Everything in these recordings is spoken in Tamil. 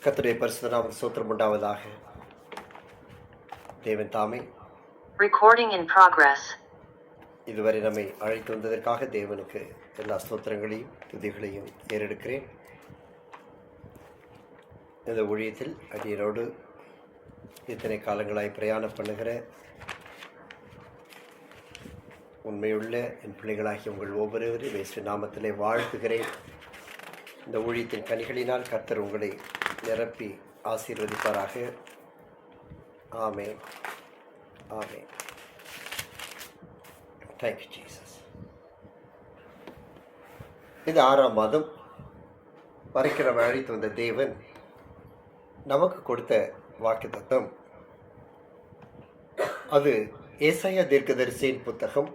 கர்த்தருடைய பரிசுத்த நாமத்துக்கு ஸ்தோத்திரம் உண்டாவதாக. தேவன் தாமே Recording in progress. இதுவரை நம்மை அழைத்து வந்ததற்காக தேவனுக்கு எல்லா ஸ்தோத்திரங்களையும் துதிகளையும் ஏறெடுக்கிறேன். இந்த ஊழியத்தில் அடியரோடு இத்தனை காலங்களாய் பிரயாணம் பண்ணுகிற உண்மையுள்ள என் பிள்ளைகளாகிய உங்கள் ஒவ்வொருவரையும் இயேசு நாமத்திலே வாழ்த்துகிறேன். இந்த ஊழியத்தின் கனிகளினால் கர்த்தர் உங்களை நிரப்பி ஆசீர்வதிப்பாராக. ஆமென், ஆமென். Thank you Jesus. இது 6ஆம் மாதம் வரைக்கும் நம்ம அழைத்து வந்த தேவன் நமக்கு கொடுத்த வாக்குத்தத்தம், அது ஏசாயா தீர்க்கதரிசியின் புத்தகம்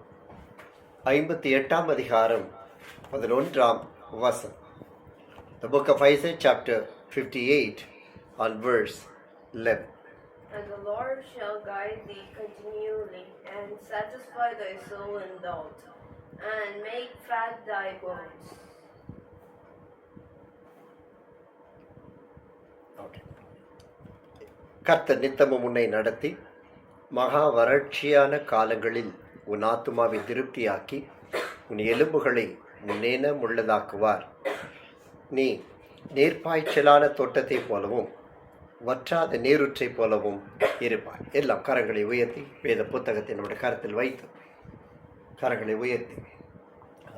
58ஆம் அதிகாரம் 11ஆம் வசனம். The book of Isaiah chapter 58 on verse 11. And the Lord shall guide thee continually, and satisfy thy soul in doubt, and make fat thy bones. Okay. கர்த்தர் நித்தமும் உன்னை நடத்தி மகா வறட்சியான காலங்களில் உன் ஆத்துமாவை திருப்தியாக்கி உன் எலும்புகளை முன்னேனம் உள்ளதாக்குவார். நீ நீர்ப்பாய்ச்சலான தோட்டத்தைப் போலவும் வற்றாத நீருற்றை போலவும் இருப்பாய். எல்லாம் கரங்களை உயர்த்தி வேத புத்தகத்தினுடைய கருத்தில் வைத்து கரங்களை உயர்த்தி,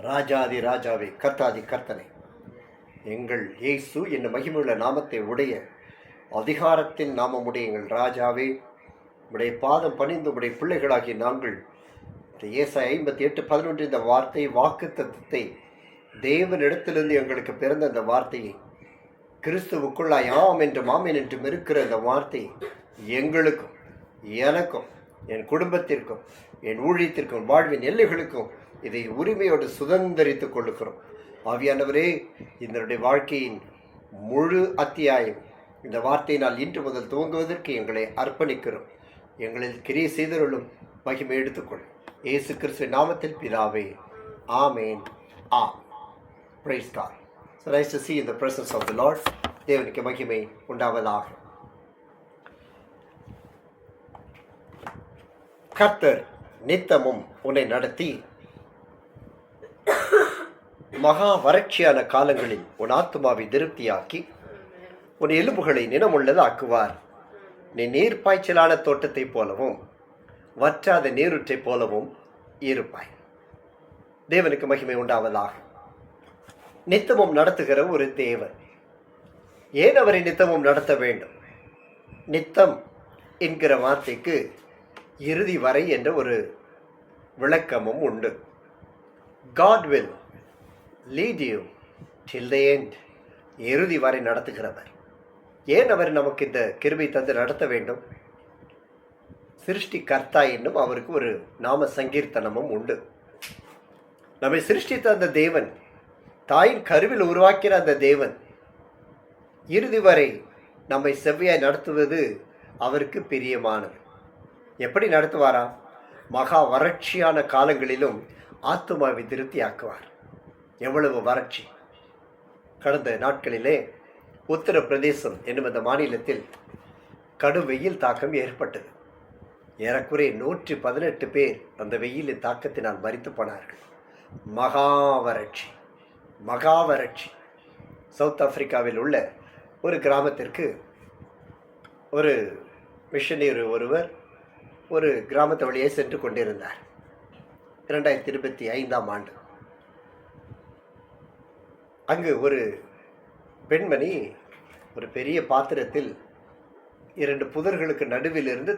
ராஜாதி ராஜாவே, கர்த்தாதி கர்த்தனை, எங்கள் இயேசு என்னும் மகிமையுள்ள நாமத்தை உடைய அதிகாரத்தின் நாமமுடைய எங்கள் ராஜாவே, உடைய பாதம் பணிந்து உடைய பிள்ளைகளாகிய நாங்கள் இந்த ஏசாயா 58:11 இந்த வார்த்தை வாக்குத்தத்தத்தை தேவனிடத்திலிருந்து எங்களுக்கு பிறந்த அந்த வார்த்தையை, கிறிஸ்துவுக்குள்ளாய் ஆம் என்றும் ஆமென் என்றும் இருக்கிற அந்த வார்த்தை எங்களுக்கும் எனக்கும் என் குடும்பத்திற்கும் என் ஊழியத்திற்கும் வாழ்வின் எல்லைகளுக்கும் இதை உரிமையோடு சுதந்திரித்துக் கொள்ளுகிறோம். ஆவியானவரே, இதனுடைய வாழ்க்கையின் முழு அத்தியாயம் இந்த வார்த்தையினால் இன்று முதல் துவங்குவதற்கு எங்களை அர்ப்பணிக்கிறோம். எங்களில் கிரியை செய்தருளும் மகிமை எடுத்துக்கொள்ளும். இயேசு கிறிஸ்துவின் நாமத்தில் பிதாவே, ஆமென். Praise God. So nice to see in the presence of the Lord. தேவனுக்கு மகிமை உண்டாவதாக. கர்த்தர் நித்தமும் உன்னை நடத்தி மகா வறட்சியான காலங்களில் உன் ஆத்துமாவை திருப்தியாக்கி உன் எலும்புகளை நினமுள்ளதாக்குவார். நீ நீர்ப்பாய்ச்சலான தோட்டத்தைப் போலவும் வற்றாத நீருற்றைப் போலவும் இருப்பாய். தேவனுக்கு மகிமை உண்டாவதாக. நித்தமும் நடத்துகிற ஒரு தேவன். ஏன் அவரை நித்தமும் நடத்த வேண்டும்? நித்தம் என்கிற வார்த்தைக்கு இறுதி வரை என்ற ஒரு விளக்கமும் உண்டு. God will lead you till the end. இறுதி வரை நடத்துகிறவர். ஏன் அவர் நமக்கு இந்த கிருபை தந்து நடத்த வேண்டும்? சிருஷ்டி கர்த்தா என்னும் அவருக்கு ஒரு நாம சங்கீர்த்தனமும் உண்டு. நம்மை சிருஷ்டித்த அந்த தேவன், தாயின் கருவில் உருவாக்கிற அந்த தேவன், இறுதி வரை நம்மை செவ்வையாய் நடத்துவது அவருக்கு பிரியமானது. எப்படி நடத்துவாரா? மகா வறட்சியான காலங்களிலும் ஆத்துமாவை திருப்தியாக்குவார். எவ்வளவு வறட்சி! கடந்த நாட்களிலே உத்தரப்பிரதேசம் என்னும் அந்த மாநிலத்தில் கடும் வெயில் தாக்கம் ஏற்பட்டது. ஏறக்குறைய 118 பேர் அந்த வெயிலின் தாக்கத்தினால் மரித்து போனார்கள். மகா வறட்சி, மகா வறட்சி. சவுத் ஆப்பிரிக்காவில் உள்ள ஒரு கிராமத்திற்கு ஒரு மிஷனரி ஒருவர் ஒரு கிராமத்தை வழியே சென்று கொண்டிருந்தார். 2025ஆம் ஆண்டு. அங்கு ஒரு பெண்மணி ஒரு பெரிய பாத்திரத்தில் 2 புதர்களுக்கு நடுவில் இருந்து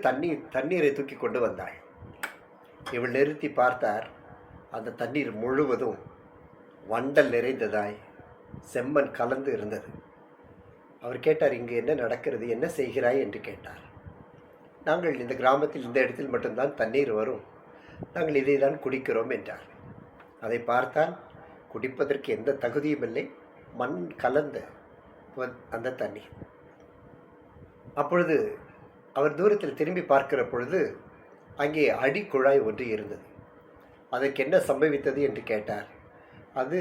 தண்ணீரை தூக்கி கொண்டு வந்தாள். இவள் நிறுத்தி பார்த்தார். அந்த தண்ணீர் முழுவதும் வண்டல் நிறைந்ததாய் செம்மண் கலந்து இருந்தது. அவர் கேட்டார், இங்கு என்ன நடக்கிறது, என்ன செய்கிறாய் என்று கேட்டார். நாங்கள் இந்த கிராமத்தில் இந்த இடத்தில் மட்டும்தான் தண்ணீர் வரும், நாங்கள் இதை தான் குடிக்கிறோம் என்றார். அதை பார்த்தால் குடிப்பதற்கு எந்த தகுதியும் இல்லை, மண் கலந்த அந்த தண்ணீர். அப்பொழுது அவர் தூரத்தில் திரும்பி பார்க்கிற பொழுது அங்கே அடி குழாய் ஒன்று இருந்தது. அதற்கு என்ன சம்பவித்தது என்று கேட்டார். அது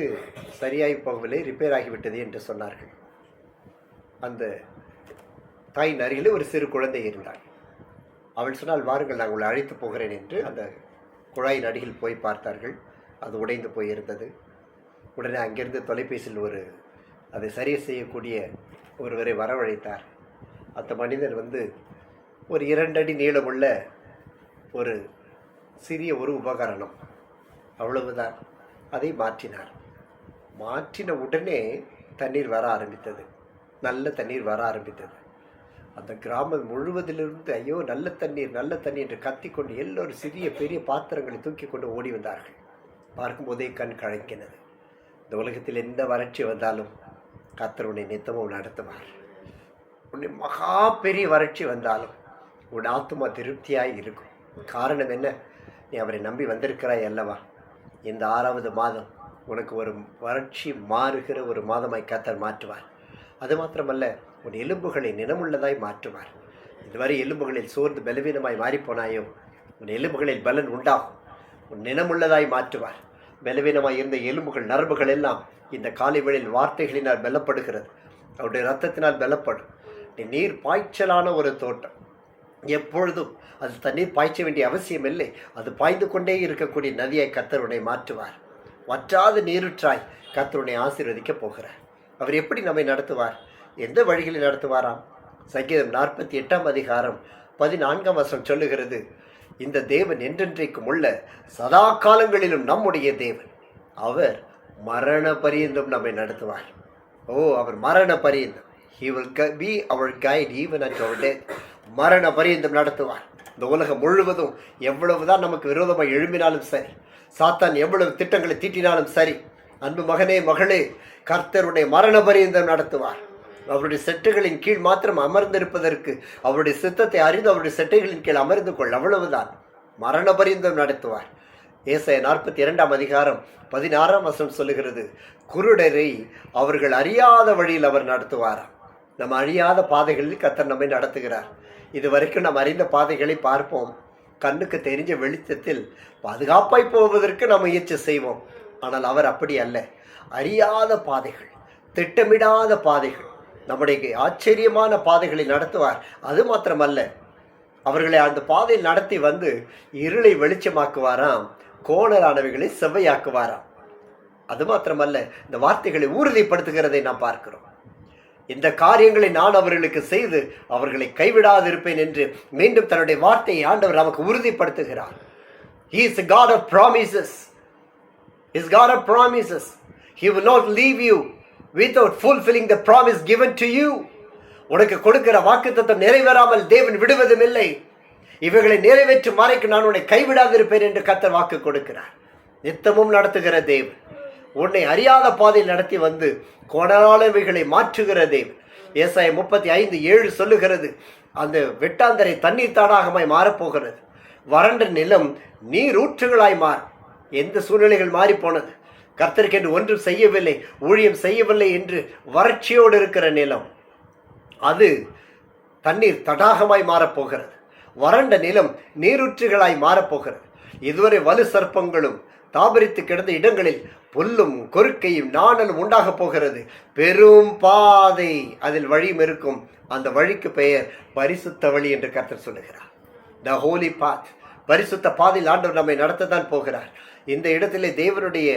சரியாகி போகவில்லை, ரிப்பேர் ஆகிவிட்டது என்று சொன்னார்கள். அந்த தாயின் அருகிலே ஒரு சிறு குழந்தை இருந்தாள். அவள் சொன்னால், வாருங்கள், நான் உங்களை அழைத்து போகிறேன் என்று அந்த குழாயின் அடியில் போய் பார்த்தார்கள். அது உடைந்து போயிருந்தது. உடனே அங்கிருந்து தொலைபேசியில் அதை சரி செய்யக்கூடிய ஒருவரை வரவழைத்தார். அந்த மனிதர் ஒரு 2 அடி நீளமுள்ள ஒரு சிறிய உபகரணம், அவ்வளவுதான். அதை மாற்றினார். மாற்றின உடனே தண்ணீர் வர ஆரம்பித்தது. நல்ல தண்ணீர் வர ஆரம்பித்தது. அந்த கிராமம் முழுவதிலிருந்து ஐயோ நல்ல தண்ணீர் நல்ல தண்ணீர் என்று கத்திக்கொண்டு எல்லோரும் சிறிய பெரிய பாத்திரங்களை தூக்கி கொண்டு ஓடி வந்தார்கள். பார்க்கும்போதே கண் கலங்கினது. இந்த உலகத்தில் எந்த வறட்சி வந்தாலும் கர்த்தர் உன்னை நித்தமும் நடத்துவார். உன்னை மகா பெரிய வறட்சி வந்தாலும் உன் ஆத்துமா திருப்தியாய் இருக்கும். காரணம் என்ன? நீ அவரை நம்பி வந்திருக்கிறாய் அல்லவா? இந்த 6வது மாதம் உனக்கு ஒரு வறட்சி மாறுகிற ஒரு மாதமாய் கர்த்தர் மாற்றுவார். அது மாத்திரமல்ல, உன் எலும்புகளை நினமுள்ளதாய் மாற்றுவார். இதுவரை எலும்புகளில் சோர்ந்து பலவீனமாய் மாறிப்போனாயோ, உன் எலும்புகளில் பலன் உண்டாகும். உன் நினமுள்ளதாய் மாற்றுவார். பலவீனமாய் இருந்த எலும்புகள் நரம்புகள் எல்லாம் இந்த காலை வேளையில் வார்த்தைகளினால் பலப்படுகிறது. அவருடைய இரத்தத்தினால் பலப்படும். நீர் பாய்ச்சலான ஒரு தோட்டம், எப்பொழுதும் அது தண்ணீர் பாய்ச்ச வேண்டிய அவசியம் இல்லை. அது பாய்ந்து கொண்டே இருக்கக்கூடிய நதியாய் கர்த்தருனை மாற்றுவார். வற்றாத நீருற்றாய் கர்த்தருனை ஆசீர்வதிக்கப் போகிறார். அவர் எப்படி நம்மை நடத்துவார்? எந்த வழிகளில் நடத்துவாராம்? சங்கீதம் 48ஆம் அதிகாரம் 14ஆம் வசனம் சொல்லுகிறது, இந்த தேவன் என்றென்றைக்கும் உள்ள சதா காலங்களிலும் நம்முடைய தேவன். அவர் மரண பரியந்தம் நம்மை நடத்துவார். அவர் மரண பரியந்தம். He will be our guide even unto our death. மரண பரியந்தம் நடத்துவார். இந்த உலகம் முழுவதும் எவ்வளவுதான் நமக்கு விரோதமாக எழும்பினாலும் சரி, சாத்தான் எவ்வளவு திட்டங்களை தீட்டினாலும் சரி, அன்பு மகனே மகளே, கர்த்தருடைய மரண பரியந்தம் நடத்துவார். அவருடைய செட்டைகளின் கீழ் மாத்திரம் அமர்ந்திருப்பதற்கு, அவருடைய சித்தத்தை அறிந்து அவருடைய செட்டைகளின் கீழ் அமர்ந்து கொள், அவ்வளவுதான். மரண பரியந்தம் நடத்துவார். ஏசாயா 42ஆம் அதிகாரம் 16ஆம் வசனம் சொல்லுகிறது, குருடரை அவர்கள் அறியாத வழியில் அவர் நடத்துவாராம். நம்ம அறியாத பாதைகளில் கர்த்தர் நம்மை நடத்துகிறார். இதுவரைக்கும் நாம் அறிந்த பாதைகளை பார்ப்போம். கண்ணுக்கு தெரிஞ்ச வெளிச்சத்தில் பாதுகாப்பாய் போவதற்கு நாம் முயற்சி செய்வோம். ஆனால் அவர் அப்படி அல்ல. அறியாத பாதைகள், திட்டமிடாத பாதைகள், நம்முடைய ஆச்சரியமான பாதைகளை நடத்துவார். அது மாத்திரமல்ல, அவர்களை அந்த பாதையில் நடத்தி இருளை வெளிச்சமாக்குவாராம், கோணலானவைகளை செவ்வையாக்குவாராம். அது மாத்திரமல்ல, இந்த வார்த்தைகளை உறுதிப்படுத்துகிறதை நாம் பார்க்கிறோம். இந்த காரியங்களை நான் அவர்களுக்கு செய்து அவர்களை கைவிடாதிருப்பேன் என்று மீண்டும் தன்னுடைய வார்த்தையை ஆண்டவர் நமக்கு உறுதிப்படுத்துகிறார். He is a God of promises. He is God of promises. He will not leave you without fulfilling the promise given to you. உனக்கு கொடுக்கிற வாக்குத்தத்தம் நிறைவேறாமல் தேவன் விடுவதும் இல்லை. இவைகளை நிறைவேற்றும் வரைக்கும் நான் உன்னை கைவிடாதிருப்பேன் என்று கர்த்தர் வாக்கு கொடுக்கிறார். நித்தமும் நடத்துகிற தேவன், உன்னை அறியாத பாதையில் நடத்தி கோணலானவைகளை மாற்றுகிற தேவன். ஏசாயா 35:7 சொல்லுகிறது, அந்த வெட்டாந்தரை தண்ணீர் தாடாகமாய் மாறப்போகிறது. வறண்ட நிலம் நீரூற்றுகளாய் மாறும். எந்த சூழ்நிலைகள் மாறி போனது? கர்த்தருக்கு என்று ஒன்றும் செய்யவில்லை, ஊழியம் செய்யவில்லை என்று வறட்சியோடு இருக்கிற நிலம், அது தண்ணீர் தடாகமாய் மாறப்போகிறது. வறண்ட நிலம் நீரூற்றுகளாய் மாறப்போகிறது. இதுவரை வலு சர்ப்பங்களும் தாபரித்து கிடந்த இடங்களில் புல்லும் கொறுக்கையும் நாணலும் உண்டாக போகிறது. பெரும் பாதை, அதில் வழியும் இருக்கும். அந்த வழிக்கு பெயர் பரிசுத்த வழி என்று கர்த்தர் சொல்லுகிறார். த ஹோலி பாத். பரிசுத்த பாதையில் ஆண்டவர் நம்மை நடத்தத்தான் போகிறார். இந்த இடத்திலே தேவனுடைய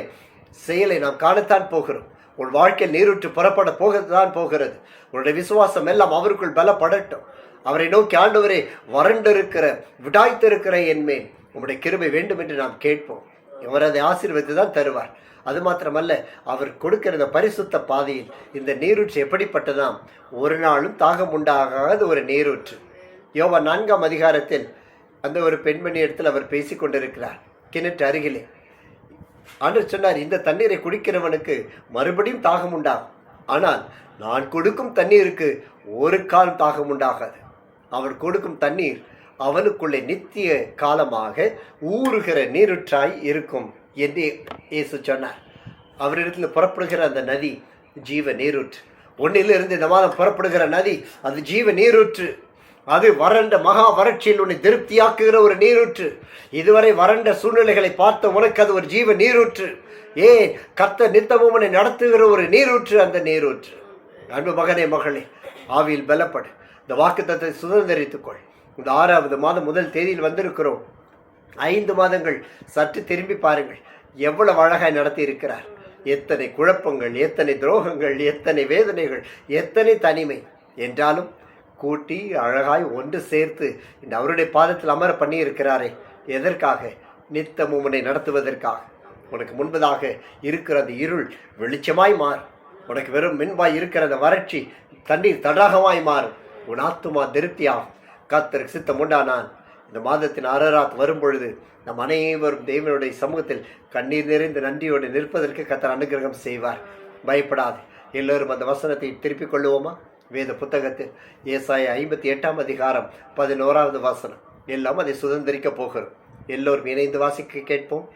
செயலை நாம் காணத்தான் போகிறோம். உன் வாழ்க்கையில் நீரூற்று புறப்பட போகத்தான் போகிறது. உன்னுடைய விசுவாசம் எல்லாம் அவருக்குள் பலப்படட்டும். அவரை நோக்கி, ஆண்டவரே, வறண்டிருக்கிற விடாய்த்திருக்கிற என்மேல் உம்முடைய கிருபை வேண்டும் என்று நாம் கேட்போம். அவர் அதை ஆசீர்வதித்து தான் தருவார். அது மாத்திரமல்ல, அவர் கொடுக்கிற இந்த பரிசுத்த பாதையில் இந்த நீரூற்று எப்படிப்பட்டதாம்? ஒரு நாளும் தாகம் உண்டாகாத ஒரு நீரூற்று. யோவான் 4ஆம் அதிகாரத்தில் அந்த ஒரு பெண்மணி இடத்தில் அவர் பேசி கொண்டிருக்கிறார், கிணற்று அருகிலே. ஆண்டவர் சொன்னார், இந்த தண்ணீரை குடிக்கிறவனுக்கு மறுபடியும் தாகம் உண்டாகும். ஆனால் நான் கொடுக்கும் தண்ணீருக்கு ஒரு கால் தாகம் உண்டாகாது. அவர் கொடுக்கும் தண்ணீர் அவனுக்குள்ளே நித்திய காலமாக ஊறுகிற நீரூற்றாய் இருக்கும் என்று இயேசு சொன்னார். அவரிடத்தில் புறப்படுகிற அந்த நதி ஜீவ நீரூற்று. ஒன்னிலிருந்து இந்த மாதம் புறப்படுகிற நதி அது ஜீவ நீரூற்று. அது வறண்ட மகா வறட்சியில் உன்னை திருப்தியாக்குகிற ஒரு நீரூற்று. இதுவரை வறண்ட சூழ்நிலைகளை பார்த்த உனக்கு அது ஒரு ஜீவ நீரூற்று. ஏன்? கர்த்தர் நித்தமும் உன்னை நடத்துகிற ஒரு நீரூற்று. அந்த நீரூற்று, அன்பு மகனே மகளே, ஆவியில் பலப்படு. இந்த வாக்குத்தத்தத்தை சுதந்திரித்துக்கொள். இந்த 6வது மாதம் முதல் தேதியில் வந்திருக்கிறோம். 5 மாதங்கள் சற்று திரும்பி பாருங்கள், எவ்வளவு அழகாய் நடத்தி இருக்கிறார். எத்தனை குழப்பங்கள், எத்தனை துரோகங்கள், எத்தனை வேதனைகள், எத்தனை தனிமை என்றாலும் கூட்டி அழகாய் ஒன்று சேர்த்து இந்த அவருடைய பாதத்தில் அமர பண்ணி இருக்கிறாரே. எதற்காக? நித்தமும் உன்னை நடத்துவதற்காக. உனக்கு முன்பதாக இருக்கிற அந்த இருள் வெளிச்சமாய் மாறும். உனக்கு வெறும் மின்பாய் இருக்கிற அந்த வறட்சி தண்ணீர் தடாகமாய் மாறும். உன் ஆத்துமா திருப்தியாகும். கர்த்தருக்கு சித்தம் உண்டானான் இந்த மாதத்தின் அரராத் வரும் பொழுது நம் அனைவரும் தேவனுடைய சமூகத்தில் கண்ணீர் நிறைந்து நன்றியோடு நிற்பதற்கு கர்த்தர் அனுகிரகம் செய்வார். பயப்படாது. எல்லோரும் அந்த வசனத்தை திருப்பிக் கொள்ளுவோமா? வேத புத்தகத்தில் ஏசாயா 58ஆம் அதிகாரம் 11வது வசனம். எல்லாம் அதை சுதந்திரிக்க போகிறோம். எல்லோரும் இணைந்து வாசிக்க கேட்போம்,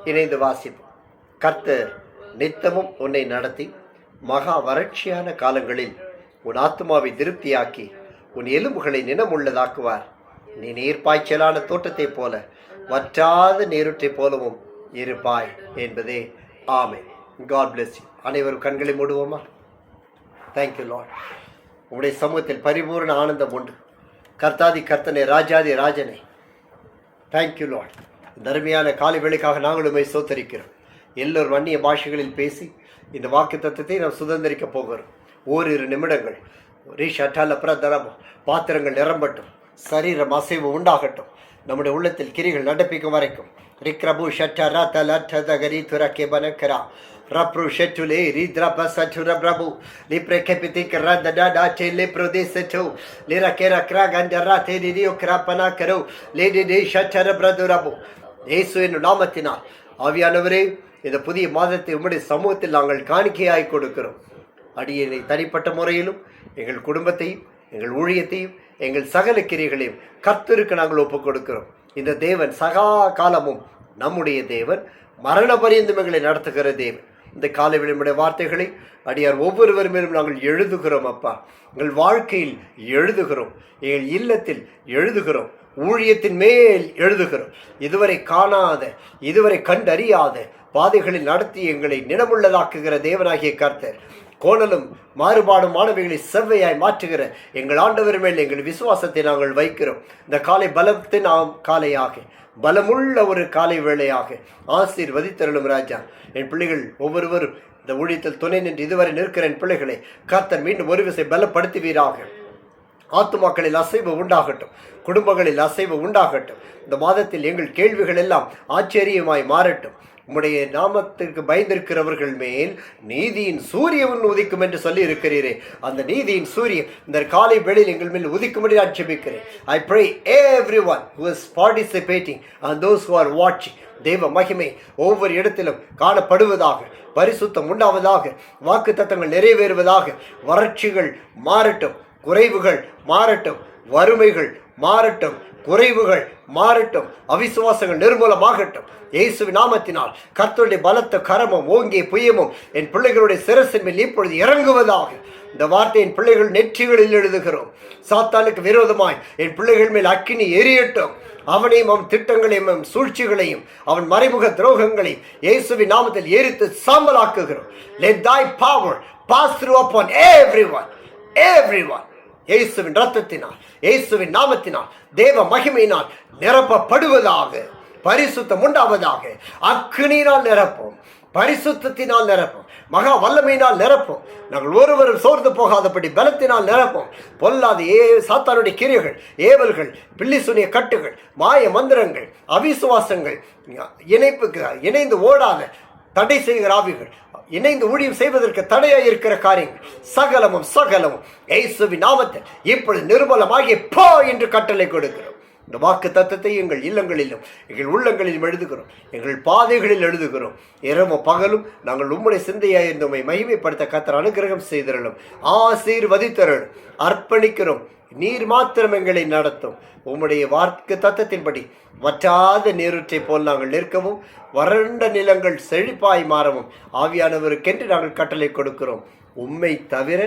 இணைந்து வாசிப்போம். கர்த்தர் நித்தமும் உன்னை நடத்தி மகா வறட்சியான காலங்களில் உன் ஆத்துமாவை திருப்தியாக்கி உன் எலும்புகளை நினமுள்ளதாக்குவார். நீ நீர்ப்பாய்ச்சலான தோட்டத்தை போல வற்றாத நீருற்றை போலவும் இருப்பாய் என்பதே. ஆமென். God bless you. அனைவரும் கண்களை மூடுவோமா? Thank you Lord. உங்களுடைய சமூகத்தில் பரிபூர்ண ஆனந்தம் உண்டு. கர்த்தாதி கர்த்தனை, ராஜாதி ராஜனை, தேங்க்யூ லார்ட். தர்மையான காலை வேளைக்காக நாங்களுமே சோத்தரிக்கிறோம். எல்லோரும் அந்நிய பாஷைகளில் பேசி இந்த வாக்கு தத்துவத்தை நாம் சுதந்திரிக்க போகிறோம். ஓரிரு நிமிடங்கள் பாத்திரங்கள் நிரம்பட்டும், சரீரம் அசைவு உண்டாகட்டும், நம்முடைய உள்ளத்தில் கிரிகள் நடப்பிக்கும் வரைக்கும். ரிக்ரபு ஷட்டரா தலட்டதகரி துரக்கே பனக்கரா ரப்ரு ஷெட்டுலே ரித்ரப சட்டுர பிரபு லிப்ரெகெபிதிக் ரதடா டெலே பிரதேசட்டு லிரகெர கிரகண்டரா தேடியோ கிராபனா கரோ லேடிடே ஷட்டர பிரதுரபு. இயேசுவின் நாமத்தினால் ஆவியானவரே, இந்த புதிய மாதத்தை உம்முடைய சமூகத்தில் நாங்கள் காணிக்கையாய் கொடுக்கிறோம். அடியனை தனிப்பட்ட முறையிலும் எங்கள் குடும்பத்தையும் எங்கள் ஊழியத்தையும் எங்கள் சகல கிரியைகளையும் கர்த்தருக்கு நாங்கள் ஒப்புக் கொடுக்கிறோம். இந்த தேவன் சகா காலமும் நம்முடைய தேவன், மரண பரியந்தம் எங்களை நடத்துகிற தேவன். இந்த காலை விளம்பர வார்த்தைகளை அடியார் ஒவ்வொருவர் மேலும் நாங்கள் எழுதுகிறோம். அப்பா, எங்கள் வாழ்க்கையில் எழுதுகிறோம், எங்கள் இல்லத்தில் எழுதுகிறோம், ஊழியத்தின் மேல் எழுதுகிறோம். இதுவரை காணாத, இதுவரை கண்டறியாத பாதைகளில் நடத்தி எங்களை நினமுள்ளதாக்குகிற தேவனாகிய கர்த்தர், கோணலும் மாறுபாடும் மாணவிகளை செவ்வையாய் மாற்றுகிற எங்கள் ஆண்டவர் மேல் எங்கள் விசுவாசத்தை நாங்கள் வைக்கிறோம். இந்த காலை பலத்தின் காலையாக, பலமுள்ள ஒரு காலை வேளையாக ஆசீர்வதித்தருளும் ராஜா. என் பிள்ளைகள் ஒவ்வொருவரும் இந்த ஊழியத்தில் துணை நின்று இதுவரை நிற்கிற என் பிள்ளைகளை கர்த்தர் மீண்டும் ஒரு விசை பலப்படுத்துவீராக. ஆத்துமாக்களில் அசைவு உண்டாகட்டும், குடும்பங்களில் அசைவு உண்டாகட்டும். இந்த மாதத்தில் எங்கள் கேள்விகள் எல்லாம் ஆச்சரியமாய் மாறட்டும். உம்முடைய நாமத்திற்கு பயந்திருக்கிறவர்கள் மேல் நீதியின் சூரியன் உதிக்கும் என்று சொல்லி இருக்கிறீரே, அந்த நீதியின் சூரியன் இந்த காலை வேளையில் எங்கள் மேல் உதிக்கும்படி நான் ஜெபிக்கிறேன். I pray everyone who is participating and those who are watching, தேவ மகிமை ஒவ்வொரு இடத்திலும் காணப்படுவதாக, பரிசுத்தம் உண்டாவதாக, வாக்கு தத்தங்கள் நிறைவேறுவதாக, வறட்சிகள் மாறட்டும், குறைவுகள் மாறட்டும், வறுமைகள் மாறட்டும், குறைவுகள் மாறட்டும், அவிசுவாசங்கள் நிர்மூலமாகட்டும். இயேசுவின் நாமத்தினால் கர்த்தருடைய பலத்த கரமும் ஓங்கிய புயமும் என் பிள்ளைகளுடைய சிரசின் மேல் இப்பொழுது இறங்குவதாக. இந்த வார்த்தை என் பிள்ளைகள் நெற்றிகளில் எழுதுகிறோம். சாத்தானுக்கு விரோதமாய் என் பிள்ளைகள் மேல் அக்கினி எரியட்டும். அவனையும் அவன் திட்டங்களையும் அவன் சூழ்ச்சிகளையும் அவன் மறைமுக துரோகங்களையும் இயேசுவின் நாமத்தில் எரித்து சாம்பலாக்குகிறோம். Let thy power pass through upon everyone. இயேசுவின் ரத்தத்தினால், இயேசுவின் நாமத்தினால், தேவ மகிமையினால் நிரப்பப்படுவதாக. பரிசுத்தம் உண்டாவதாக. அக்கினியினால் நிரப்போம், பரிசுத்தத்தினால் நிரப்போம், மகா வல்லமையினால் நிரப்போம். நாங்கள் ஒருவரும் சோர்ந்து போகாதபடி பலத்தினால் நிரப்போம். பொல்லாத சாத்தானுடைய கிரியைகள், ஏவல்கள், பில்லிசுனிய கட்டுகள், மாய மந்திரங்கள், அவிசுவாசங்கள், இணைந்து ஓடாத தடை செய்கிற ஆவிகள், இணைந்து ஊழியம் செய்வதற்கு தடையாக இருக்கிற காரியங்கள் சகலமும் இயேசுவின் நாமத்தில் இப்பொழுது நிர்மலமாகிய போ என்று கட்டளை கொடுக்கிறோம். இந்த வாக்கு தத்தத்தை எங்கள் இல்லங்களிலும் எங்கள் உள்ளங்களிலும் எழுதுகிறோம், எங்கள் பாதைகளில் எழுதுகிறோம். இரவும் பகலும் நாங்கள் உம்முடைய சிந்தையாக இருந்தோமை மகிமைப்படுத்த கர்த்தர் அனுகிரகம் செய்திரலும், ஆசீர்வதித்தரலும், அர்ப்பணிக்கிறோம். நீர் மாத்திரம் எங்களை நடத்தும். உம்முடைய வாக்கு தத்தத்தின்படி வற்றாத நீருற்றை போல் நாங்கள் நிற்கவும், வறண்ட நிலங்கள் செழிப்பாய் மாறவும் ஆவியானவருக்கென்று நாங்கள் கட்டளை கொடுக்கிறோம். உம்மை தவிர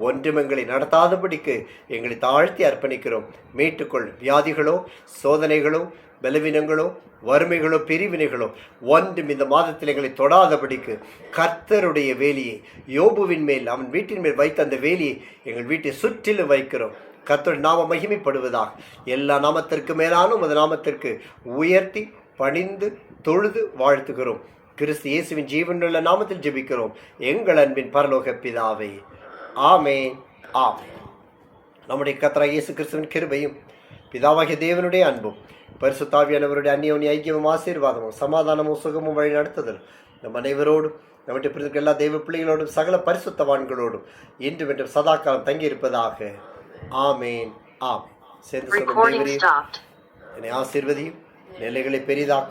ஒன்றும் எங்களை நடத்தாதபடிக்கு எங்களை தாழ்த்தி அர்ப்பணிக்கிறோம். மீட்டுக்கொள். வியாதிகளோ, சோதனைகளோ, பலவீனங்களோ, வறுமைகளோ, பிரிவினைகளோ ஒன்றும் இந்த மாதத்தில் எங்களை தொடாதபடிக்கு கர்த்தருடைய வேலியை யோபுவின் மேல், அவன் வீட்டின் மேல் வைத்த அந்த வேலியை எங்கள் வீட்டை சுற்றிலும் வைக்கிறோம். கர்த்தருடைய நாமம் மகிமைப்படுவதாக. எல்லா நாமத்திற்கு மேலான உமது நாமத்திற்கு உயர்த்தி பணிந்து தொழுது வாழ்த்துகிறோம். கிறிஸ்து இயேசுவின் ஜீவனுள்ள நாமத்தில் ஜெபிக்கிறோம் எங்கள் அன்பின் பரலோக பிதாவே. ஆமென். ஆமென். நம்முடைய கர்த்தராகிய இயேசு கிறிஸ்துவின் கிருபையும் பிதாவாகிய தேவனுடைய அன்பும் பரிசுத்தாவியானவருடைய அந்நியோன்ய ஐக்கியமும் ஆசீர்வாதமும் சமாதானமும் சுகமும் வழி நடத்துதலும் நம் அனைவரோடும் நம்முடைய பிறகு எல்லா தெய்வ பிள்ளைகளோடும் சகல பரிசுத்தவான்களோடும் இன்றும் என்றும் சதாகாலம் தங்கியிருப்பதாக. ஆமேன். ஆமேன். சேர்ந்து சொல்லும் Recording தேவரே, stopped. என்னை ஆசீர்வதியும், நிலைகளை பெரிதாக்கும்.